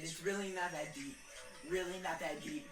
It's really not that deep. Really not that deep.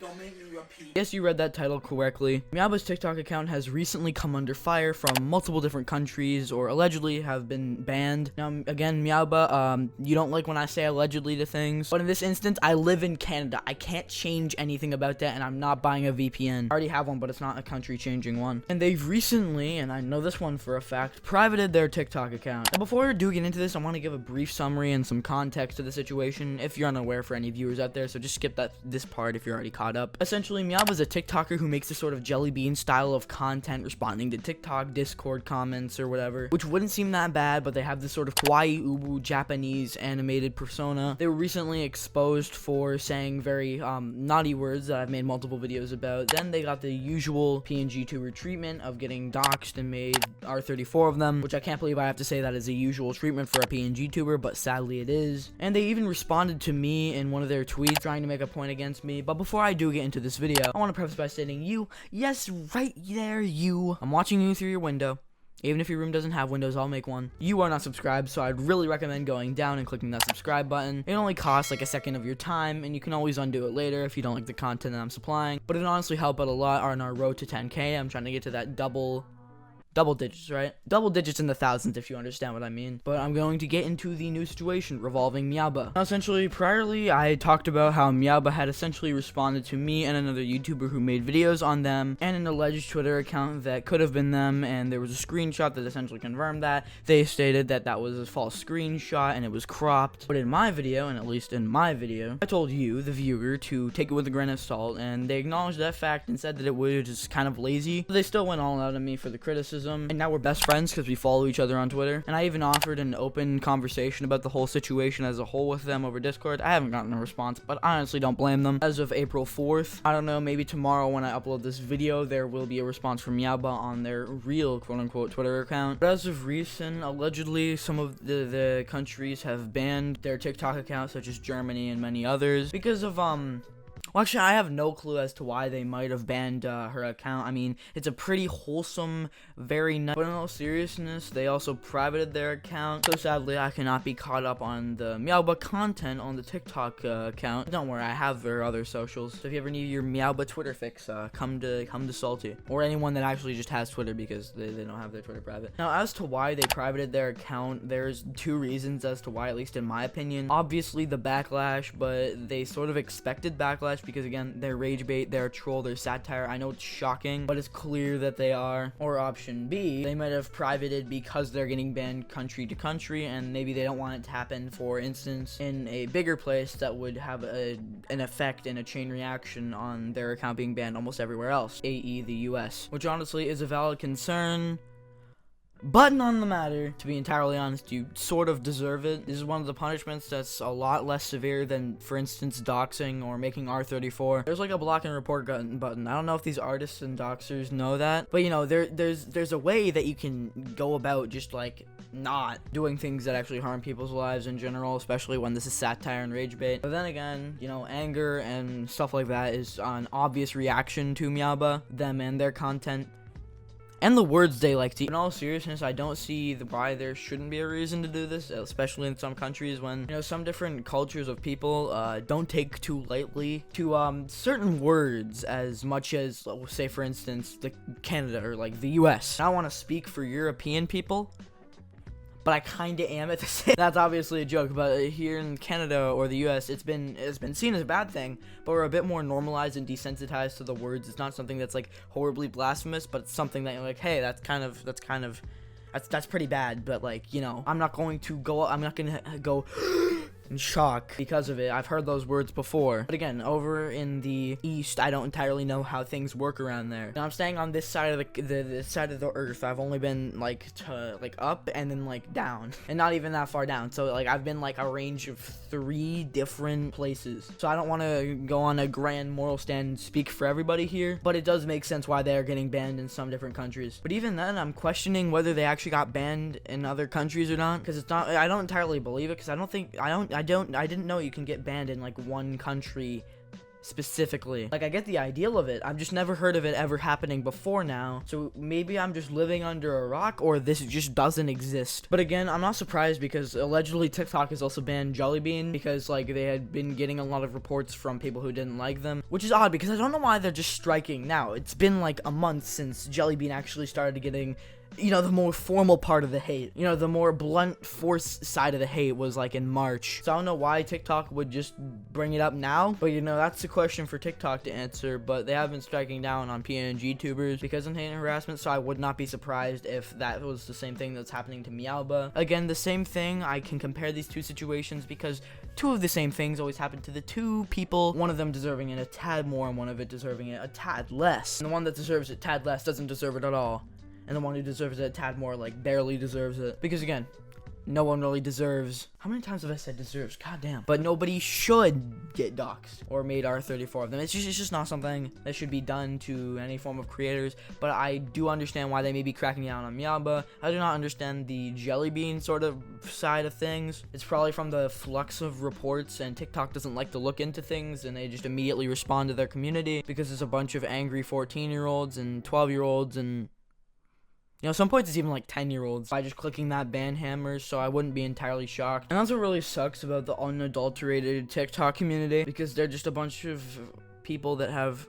Don't make me repeat. Yes, you read that title correctly. Meowbah's TikTok account has recently come under fire from multiple different countries, or allegedly have been banned. Now, again, Meowbah, you don't like when I say allegedly to things, but in this instance, I live in Canada. I can't change anything about that, and I'm not buying a VPN. I already have one, but it's not a country-changing one. And they've recently, and I know this one for a fact, privated their TikTok account. Now, before I do get into this, I want to give a brief summary and some context to the situation, if you're unaware for any viewers out there, so just skip this part if you're already caught up. Essentially, Meowbah's a TikToker who makes this sort of jellybean style of content, responding to TikTok, Discord comments, or whatever, which wouldn't seem that bad, but they have this sort of kawaii ubu Japanese animated persona. They were recently exposed for saying very naughty words that I've made multiple videos about. Then they got the usual PNG tuber treatment of getting doxed and made R34 of them, which I can't believe I have to say that is a usual treatment for a PNG tuber, but sadly it is. And they even responded to me in one of their tweets trying to make a point against me. But before I do get into this video, I want to preface by stating you, yes, right there, you, I'm watching you through your window. Even if your room doesn't have windows, I'll make one. You are not subscribed, so I'd really recommend going down and clicking that subscribe button. It only costs like a second of your time, and you can always undo it later if you don't like the content that I'm supplying. But it honestly helped out a lot on our road to 10K. I'm trying to get to that double digits, right? Double digits in the thousands, if you understand what I mean. But I'm going to get into the new situation revolving Meowbahh. Now, essentially, priorly, I talked about how Meowbahh had essentially responded to me and another YouTuber who made videos on them, and an alleged Twitter account that could have been them, and there was a screenshot that essentially confirmed that. They stated that that was a false screenshot, and it was cropped. But in my video, and at least in my video, I told you, the viewer, to take it with a grain of salt, and they acknowledged that fact and said that it was just kind of lazy. But they still went all out on me for the criticism. And now we're best friends because we follow each other on Twitter. And I even offered an open conversation about the whole situation as a whole with them over Discord. I haven't gotten a response, but I honestly don't blame them. As of April 4th, I don't know, maybe tomorrow when I upload this video, there will be a response from Meowbahh on their real quote-unquote Twitter account. But as of recent, allegedly, some of the countries have banned their TikTok accounts, such as Germany and many others, because of, well, actually, I have no clue as to why they might have banned her account. I mean, it's a pretty wholesome, very nice, but in all seriousness, they also privated their account. So sadly, I cannot be caught up on the Meowbahh content on the TikTok account. Don't worry, I have their other socials. So if you ever need your Meowbahh Twitter fix, come to Salty, or anyone that actually just has Twitter because they don't have their Twitter private. Now, as to why they privated their account, there's two reasons as to why, at least in my opinion. Obviously, the backlash, but they sort of expected backlash because, again, they're rage bait, they're a troll, they're satire. I know it's shocking, but it's clear that they are. Or option B, they might have privated because they're getting banned country to country, and maybe they don't want it to happen, for instance, in a bigger place that would have an effect and a chain reaction on their account being banned almost everywhere else, i.e. the US, which honestly is a valid concern. But on the matter, to be entirely honest, you sort of deserve it. This is one of the punishments that's a lot less severe than, for instance, doxing or making R34. There's like a block and report button. I don't know if these artists and doxers know that, but you know, there's a way that you can go about just like not doing things that actually harm people's lives in general, especially when this is satire and rage bait. But then again, you know, anger and stuff like that is an obvious reaction to Meowbahh, them and their content, and the words they like to. In all seriousness, I don't see why there shouldn't be a reason to do this, especially in some countries when, you know, some different cultures of people don't take too lightly to certain words as much as, say, for instance, Canada or like the US. I don't want to speak for European people, but I kind of am at the same. That's obviously a joke, but here in Canada or the US, it's been seen as a bad thing, but we're a bit more normalized and desensitized to the words. It's not something that's like horribly blasphemous, but it's something that you're like, hey, that's pretty bad, but like, you know, I'm not going to go in shock because of it. I've heard those words before. But again, over in the East, I don't entirely know how things work around there. Now I'm staying on this side of the side of the earth. I've only been like up and then like down, and not even that far down. So like I've been like a range of 3 different places. So I don't want to go on a grand moral stand and speak for everybody here, but it does make sense why they are getting banned in some different countries. But even then, I'm questioning whether they actually got banned in other countries or not, because it's not. I don't entirely believe it, because I didn't know you can get banned in like one country specifically. Like, I get the ideal of it. I've just never heard of it ever happening before now. So maybe I'm just living under a rock, or this just doesn't exist. But again, I'm not surprised because allegedly TikTok has also banned jellybean because like they had been getting a lot of reports from people who didn't like them, which is odd because I don't know why they're just striking now. It's been like a month since jellybean actually started getting, you know, the more formal part of the hate. You know, the more blunt force side of the hate was like in March. So I don't know why TikTok would just bring it up now, but you know, that's the question for TikTok to answer. But they have been striking down on PNG tubers because of hate and harassment, so I would not be surprised if that was the same thing that's happening to Meowbah. Again, the same thing. I can compare these two situations because two of the same things always happen to the two people, one of them deserving it a tad more and one of it deserving it a tad less. And the one that deserves it a tad less doesn't deserve it at all. And the one who deserves it a tad more, like, barely deserves it. Because, again, no one really deserves... How many times have I said deserves? God damn. But nobody should get doxed or made R34 of them. It's just not something that should be done to any form of creators. But I do understand why they may be cracking down on Meowbah. I do not understand the jellybean sort of side of things. It's probably from the flux of reports, and TikTok doesn't like to look into things, and they just immediately respond to their community because there's a bunch of angry 14-year-olds and 12-year-olds and... You know, some points it's even like 10-year-olds by just clicking that ban hammer, so I wouldn't be entirely shocked. And that's what really sucks about the unadulterated TikTok community, because they're just a bunch of people that have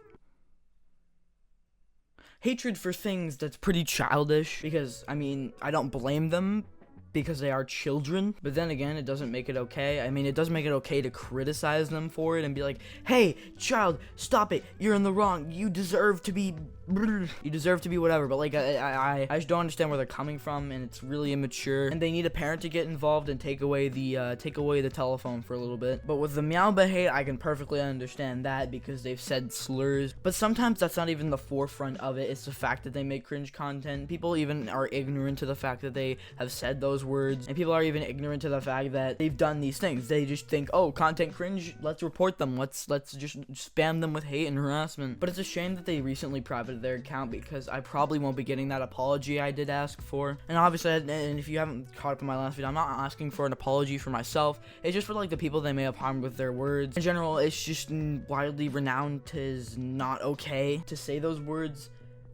hatred for things that's pretty childish, because, I mean, I don't blame them, because they are children, but then again, it doesn't make it okay. I mean, it does make it okay to criticize them for it and be like, hey, child, stop it, you're in the wrong, you deserve to be whatever. But like, I just don't understand where they're coming from, and it's really immature, and they need a parent to get involved and take away the telephone for a little bit. But with the Meowbah hate, I can perfectly understand that because they've said slurs, but sometimes that's not even the forefront of it. It's the fact that they make cringe content. People even are ignorant to the fact that they have said those words, and people are even ignorant to the fact that they've done these things. They just think, oh, content cringe, let's report them, let's just spam them with hate and harassment. But it's a shame that they recently privated their account, because I probably won't be getting that apology I did ask for. And obviously, and if you haven't caught up in my last video, I'm not asking for an apology for myself. It's just for like the people they may have harmed with their words. In general, it's just widely renowned as not okay to say those words.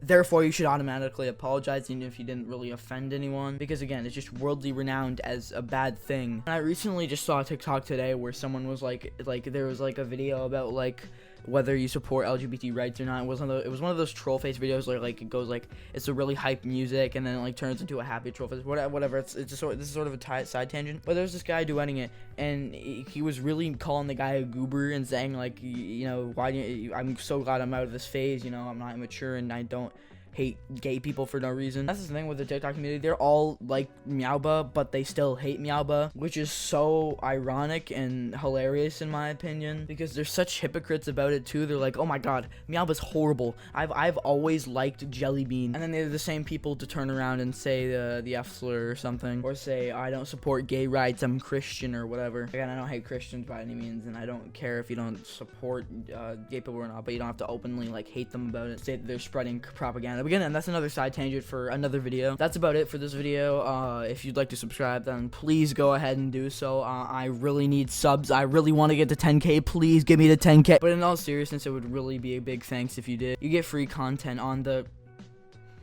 Therefore, you should automatically apologize even if you didn't really offend anyone, because again, it's just worldly renowned as a bad thing. And I recently just saw a TikTok today where someone was like there was like a video about like whether you support LGBT rights or not. It was one of those troll face videos where like it goes like it's a really hype music and then it like turns into a happy troll face, whatever. It's just this is sort of a side tangent, but there's this guy duetting it, and he was really calling the guy a goober and saying like, you know, why do you, I'm so glad I'm out of this phase, you know, I'm not immature and I don't hate gay people for no reason. That's the thing with the TikTok community. They're all like Meowbah, but they still hate Meowbah, which is so ironic and hilarious in my opinion, because they're such hypocrites about it too. They're like, oh my god, Meowbah's horrible. I've always liked jellybean, and then they're the same people to turn around and say the F slur or something, or say I don't support gay rights, I'm Christian or whatever. Again, I don't hate Christians by any means, and I don't care if you don't support gay people or not, but you don't have to openly like hate them about it, say that they're spreading propaganda. Again, and that's another side tangent for another video. That's about it for this video. If you'd like to subscribe, then please go ahead and do so. I really need subs. I really want to get to 10k. Please give me the 10k. But in all seriousness, it would really be a big thanks if you did. You get free content on the...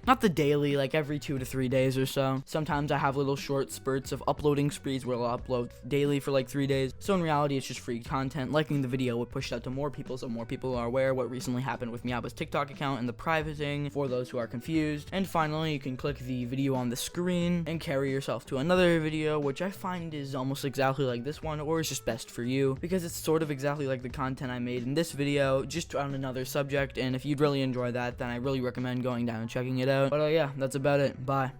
not the daily, like every 2 to 3 days or so. Sometimes I have little short spurts of uploading sprees where I'll upload daily for like 3 days. So in reality, it's just free content. Liking the video would push that to more people, so more people are aware what recently happened with Meowbah's TikTok account and the privating for those who are confused. And finally, you can click the video on the screen and carry yourself to another video, which I find is almost exactly like this one, or is just best for you, because it's sort of exactly like the content I made in this video, just on another subject. And if you'd really enjoy that, then I really recommend going down and checking it out. But yeah, that's about it. Bye.